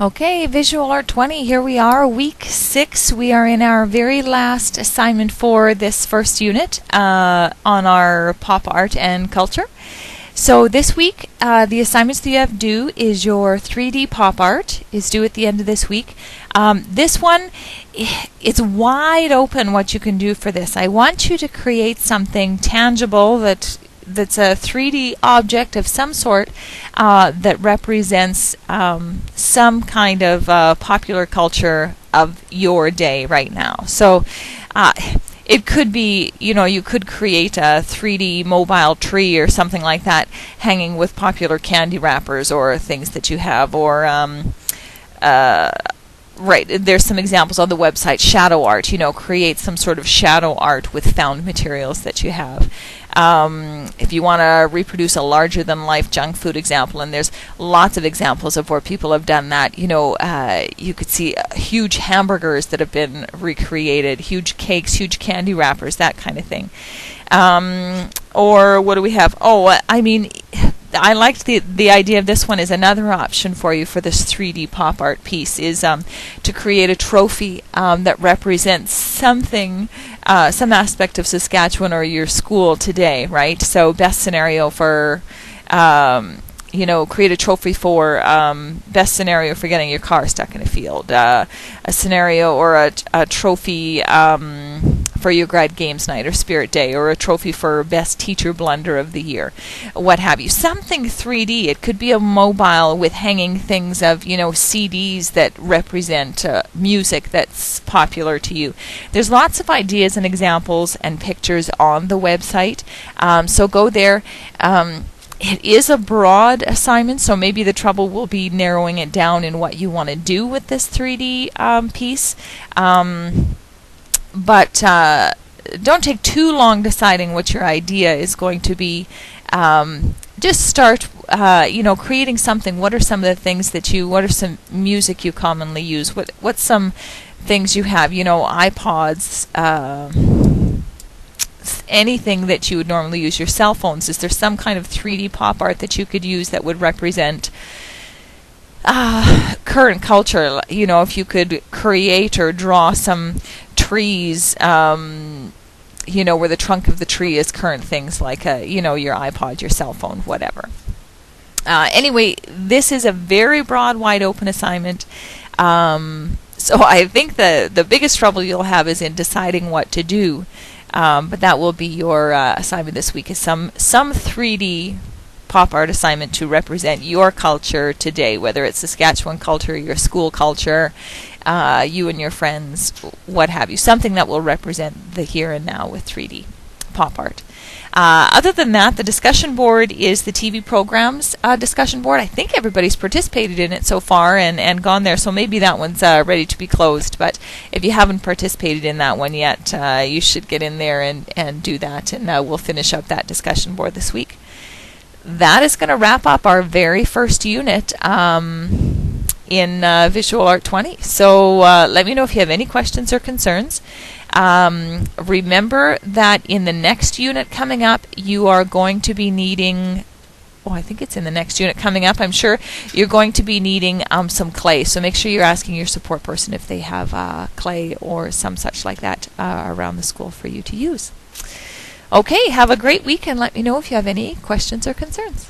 Okay, Visual Art 20, here we are, week 6. We are in our very last assignment for this first unit on our pop art and culture. So this week, the assignments that you have due is your 3D pop art is due at the end of this week. This one, it's wide open what you can do for this. I want you to create something tangible that's a 3D object of some sort that represents some kind of popular culture of your day right now. So it could be, you could create a 3D mobile tree or something like that hanging with popular candy wrappers or things that you have, or right, there's some examples on the website. Shadow art, create some sort of shadow art with found materials that you have. If you want to reproduce a larger-than-life junk food example, and there's lots of examples of where people have done that, you could see huge hamburgers that have been recreated, huge cakes, huge candy wrappers, that kind of thing. Or what do we have? I liked the idea of this one. Is another option for you for this 3D pop art piece is to create a trophy that represents something, some aspect of Saskatchewan or your school today, right? So best scenario for, create a trophy for best scenario for getting your car stuck in a field, a scenario or a trophy for your grad games night or spirit day, or a trophy for best teacher blunder of the year, what have you. Something 3D. It could be a mobile with hanging things of, CDs that represent music that's popular to you. There's lots of ideas and examples and pictures on the website, so go there. It is a broad assignment, so maybe the trouble will be narrowing it down in what you want to do with this 3D piece. But don't take too long deciding what your idea is going to be. Just start, creating something. What are some of the things what are some music you commonly use? What's some things you have? iPods, anything that you would normally use, your cell phones. Is there some kind of 3D pop art that you could use that would represent current culture? If you could create or draw some trees, where the trunk of the tree is current things like your iPod, your cell phone, whatever. Anyway, this is a very broad, wide open assignment. So I think the biggest trouble you'll have is in deciding what to do. But that will be your assignment this week, is some 3D pop art assignment to represent your culture today, whether it's Saskatchewan culture, your school culture, you and your friends, what have you. Something that will represent the here and now with 3D pop art. Other than that, the discussion board is the TV programs discussion board. I think everybody's participated in it so far and gone there, so maybe that one's ready to be closed. But if you haven't participated in that one yet, you should get in there and do that, and we'll finish up that discussion board this week. That is going to wrap up our very first unit in Visual Art 20. So let me know if you have any questions or concerns. Remember that in the next unit coming up, you are going to be needing, I think it's in the next unit coming up, I'm sure, you're going to be needing some clay. So make sure you're asking your support person if they have clay or some such like that around the school for you to use. Okay, have a great week, and let me know if you have any questions or concerns.